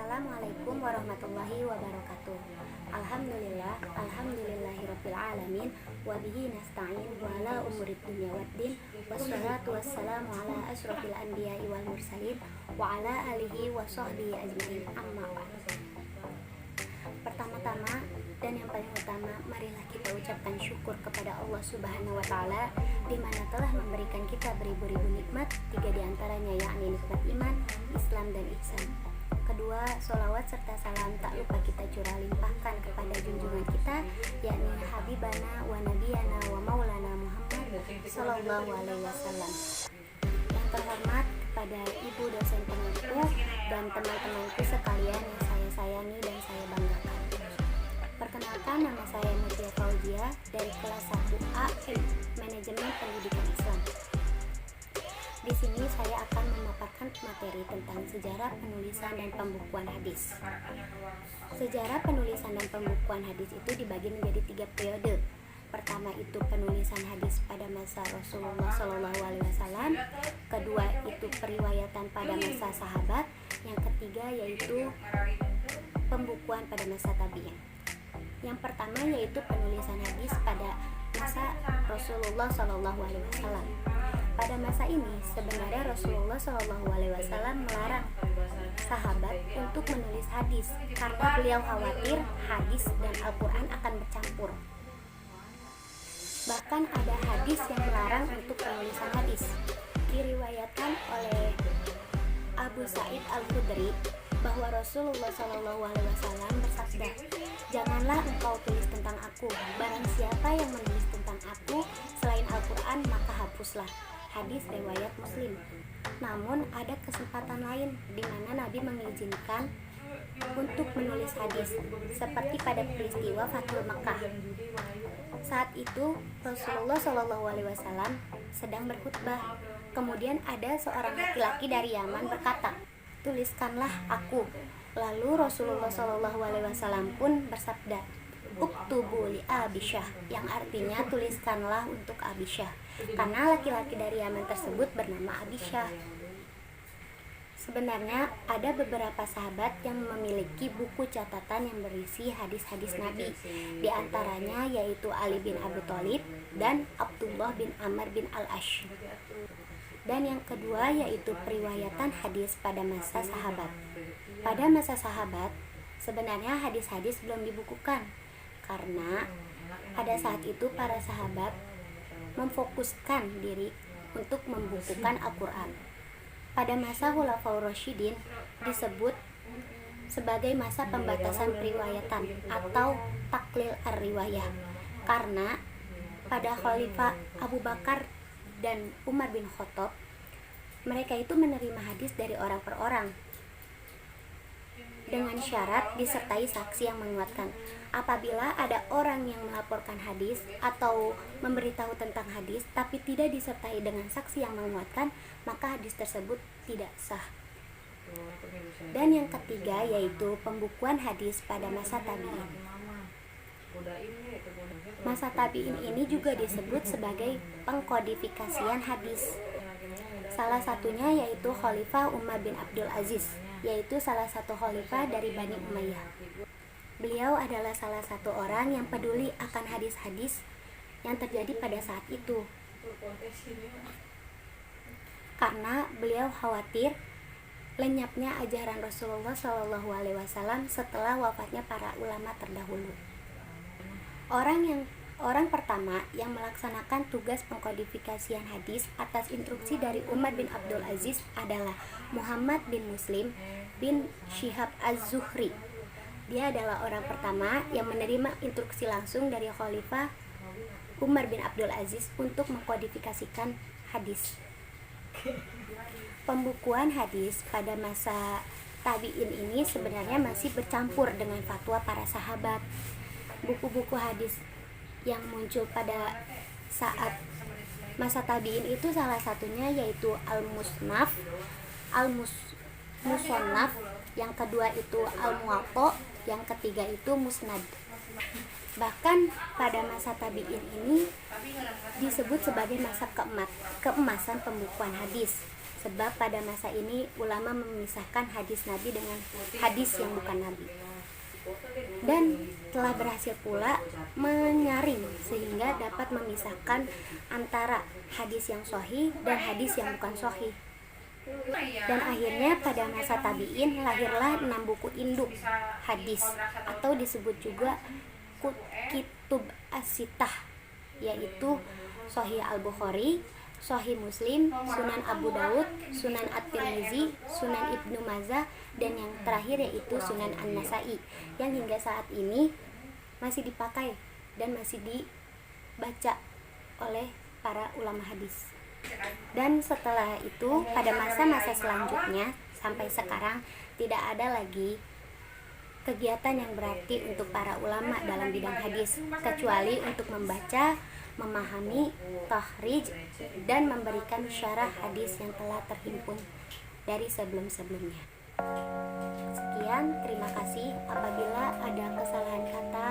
Assalamualaikum warahmatullahi wabarakatuh. Alhamdulillahirabbil alamin wa bihi nasta'in wa ala umurid dunya waddin wassalatu wassalamu ala asyrofil anbiya'i wal mursalin wa ala alihi wa sahbihi ajmain, amma ba'd. Pertama-tama dan yang paling utama, marilah kita ucapkan syukur kepada Allah Subhanahu wa taala di mana telah memberikan kita beribu-ribu nikmat, 3 diantaranya yakni nikmat iman, Islam dan ihsan. Kedua, sholawat serta salam tak lupa kita curah limpahkan kepada junjungan kita yakni Habibana wa Nabiyana wa Maulana Muhammad Sallallahu Alaihi Wasallam. Yang terhormat kepada ibu dosen pengurus dan teman-temanku sekalian yang saya sayangi dan saya banggakan. Perkenalkan, nama saya Mutia Fauzia dari kelas 1A Manajemen Pendidikan Islam. Di sini saya akan memaparkan materi tentang sejarah penulisan dan pembukuan hadis. Sejarah penulisan dan pembukuan hadis itu dibagi menjadi 3 periode. Pertama itu penulisan hadis pada masa Rasulullah SAW. Kedua itu periwayatan pada masa sahabat. Yang ketiga yaitu pembukuan pada masa tabi'in. Yang pertama yaitu penulisan hadis pada masa Rasulullah SAW. Pada masa ini sebenarnya Rasulullah SAW melarang sahabat untuk menulis hadis karena beliau khawatir hadis dan Al-Quran akan bercampur. Bahkan ada hadis yang melarang untuk penulisan hadis. Diriwayatkan oleh Abu Sa'id Al-Khudri bahwa Rasulullah SAW bersabda, "Janganlah engkau tulis tentang aku. Barang siapa yang menulis tentang aku selain Al-Quran maka hapuslah." Hadis riwayat Muslim. Namun ada kesempatan lain di mana Nabi mengizinkan untuk menulis hadis, seperti pada peristiwa Fathul Makkah. Saat itu Rasulullah SAW sedang berkhutbah. Kemudian ada seorang laki-laki dari Yaman berkata, "Tuliskanlah aku." Lalu Rasulullah SAW pun bersabda, "Uktubu li Abisyah," yang artinya tuliskanlah untuk Abisyah, karena laki-laki dari Yaman tersebut bernama Abisyah. Sebenarnya ada beberapa sahabat yang memiliki buku catatan yang berisi hadis-hadis Nabi. Di antaranya yaitu Ali bin Abi Thalib dan Abdullah bin Amr bin Al-Ash. Dan yang kedua yaitu periwayatan hadis pada masa sahabat. Pada masa sahabat, sebenarnya hadis-hadis belum dibukukan, karena pada saat itu para sahabat memfokuskan diri untuk membukukan Al-Quran. Pada masa Khulafaur Rasyidin disebut sebagai masa pembatasan periwayatan atau taklil ar-riwayah, karena pada Khalifah Abu Bakar dan Umar bin Khattab mereka itu menerima hadis dari orang per orang dengan syarat disertai saksi yang menguatkan. Apabila ada orang yang melaporkan hadis atau memberitahu tentang hadis tapi tidak disertai dengan saksi yang menguatkan, maka hadis tersebut tidak sah. Dan yang ketiga yaitu pembukuan hadis pada masa tabi'in. Masa tabi'in ini juga disebut sebagai pengkodifikasian hadis. Salah satunya yaitu Khalifah Umar bin Abdul Aziz, yaitu salah satu khalifah dari Bani Umayyah. Beliau adalah salah satu orang yang peduli akan hadis-hadis yang terjadi pada saat itu, karena beliau khawatir lenyapnya ajaran Rasulullah SAW setelah wafatnya para ulama terdahulu. Orang pertama yang melaksanakan tugas pengkodifikasian hadis atas instruksi dari Umar bin Abdul Aziz adalah Muhammad bin Muslim bin Syihab Az-Zuhri. Dia adalah orang pertama yang menerima instruksi langsung dari Khalifah Umar bin Abdul Aziz untuk mengkodifikasikan hadis. Pembukuan hadis pada masa tabi'in ini sebenarnya masih bercampur dengan fatwa para sahabat. Buku-buku hadis yang muncul pada saat masa tabi'in itu salah satunya yaitu Al-Musnaf, Al-Musannaf, yang kedua itu Al-Muwatta, yang ketiga itu Musnad. Bahkan pada masa tabi'in ini disebut sebagai masa keemasan pembukuan hadis. Sebab pada masa ini ulama memisahkan hadis Nabi dengan hadis yang bukan Nabi, dan telah berhasil pula menyaring sehingga dapat memisahkan antara hadis yang sahih dan hadis yang bukan sahih. Dan akhirnya pada masa tabi'in lahirlah 6 buku induk hadis atau disebut juga Kitub As-Sittah, yaitu Sahih Al-Bukhari, Sahih Muslim, Sunan Abu Daud, Sunan At-Tirmizi, Sunan Ibnu Majah, dan yang terakhir yaitu Sunan An-Nasa'i, yang hingga saat ini masih dipakai dan masih dibaca oleh para ulama hadis. Dan setelah itu pada masa-masa selanjutnya sampai sekarang tidak ada lagi kegiatan yang berarti untuk para ulama dalam bidang hadis kecuali untuk membaca, memahami, tahrij, dan memberikan syarah hadis yang telah terhimpun dari sebelum-sebelumnya. Sekian, terima kasih. Apabila ada kesalahan kata